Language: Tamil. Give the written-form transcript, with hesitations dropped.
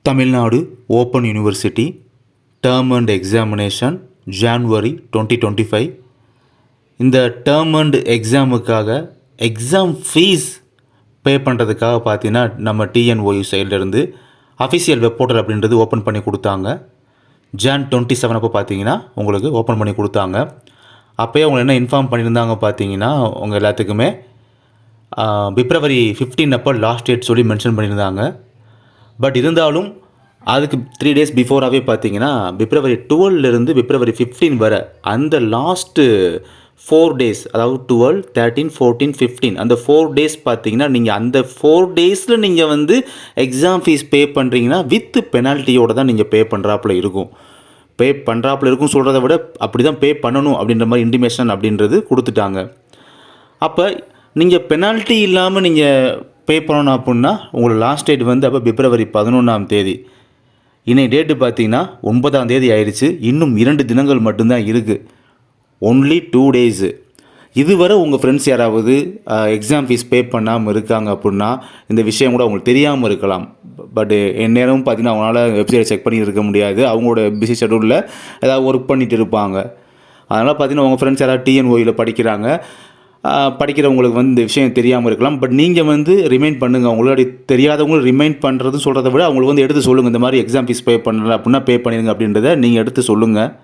Tamil Nadu open university term and examination January 2025. இந்த டேர்ம் அண்ட் எக்ஸாமுக்காக எக்ஸாம் ஃபீஸ் பே பண்ணுறதுக்காக பார்த்தீங்கன்னா நம்ம டிஎன்ஓயு சைட்லேருந்து அஃபிஷியல் வெப் போர்ட்டல் அப்படின்றது ஓப்பன் பண்ணி கொடுத்தாங்க. ஜான் 27 அப்போ பார்த்தீங்கன்னா உங்களுக்கு ஓப்பன் பண்ணி கொடுத்தாங்க. அப்போயே அவங்க என்ன இன்ஃபார்ம் பண்ணியிருந்தாங்க பார்த்தீங்கன்னா உங்கள் எல்லாத்துக்குமே பிப்ரவரி 15 அப்போ லாஸ்ட் டேட் சொல்லி மென்ஷன் பண்ணியிருந்தாங்க. பட் இருந்தாலும் அதுக்கு 3 days பிஃபோராகவே பார்த்தீங்கன்னா பிப்ரவரி 12லேருந்து பிப்ரவரி 15 வரை அந்த லாஸ்ட்டு 4 days, அதாவது 12, 13, 14, 15 அந்த 4 days பார்த்தீங்கன்னா நீங்கள் அந்த 4 daysல நீங்கள் வந்து எக்ஸாம் ஃபீஸ் பே பண்ணுறீங்கன்னா வித் பெனால்ட்டியோடு தான் நீங்கள் பே பண்ணுறாப்புல இருக்கும். பே பண்ணுறாப்புல இருக்கும் சொல்கிறத விட அப்படி தான் பே பண்ணணும் அப்படின்ற மாதிரி இன்டிமேஷன் அப்படின்றது கொடுத்துட்டாங்க. அப்போ நீங்கள் பெனால்ட்டி இல்லாமல் நீங்கள் பே பண்ணணும் அப்படின்னா உங்களோட லாஸ்ட் டேட் வந்து அப்போ பிப்ரவரி 11ஆம் தேதி. இன்னைக்கு டேட்டு பார்த்தீங்கன்னா 9ஆம் தேதி ஆயிடுச்சு. இன்னும் 2 தினங்கள் மட்டும்தான் இருக்குது. Only 2 days. இதுவரை உங்கள் ஃப்ரெண்ட்ஸ் யாராவது எக்ஸாம் ஃபீஸ் பே பண்ணாமல் இருக்காங்க அப்படின்னா இந்த விஷயம் கூட அவங்களுக்கு தெரியாமல் இருக்கலாம். பட் எந்நேரமும் பார்த்தீங்கன்னா அவங்களால வெப்சைட் செக் பண்ணி இருக்க முடியாது. அவங்களோட பிஸி ஷெடியூலில் ஏதாவது ஒர்க் பண்ணிகிட்டு இருப்பாங்க. அதனால் பார்த்தீங்கன்னா உங்கள் ஃப்ரெண்ட்ஸ் யாராவது டிஎன்ஓயில் படிக்கிறவங்களுக்கு வந்து இந்த விஷயம் தெரியாமல் இருக்கலாம். பட் நீங்கள் வந்து ரிமைண்ட் பண்ணுங்கள். அவங்களோட தெரியாதவங்களும் ரிமைண்ட் பண்ணுறது சொல்கிறத விட அவங்களுக்கு வந்து எடுத்து சொல்லுங்கள். இந்த மாதிரி எக்ஸாம் ஃபீஸ் பே பண்ணல அப்படின்னா பே பண்ணிடுங்க அப்படின்றத நீங்கள் எடுத்து சொல்லுங்கள்.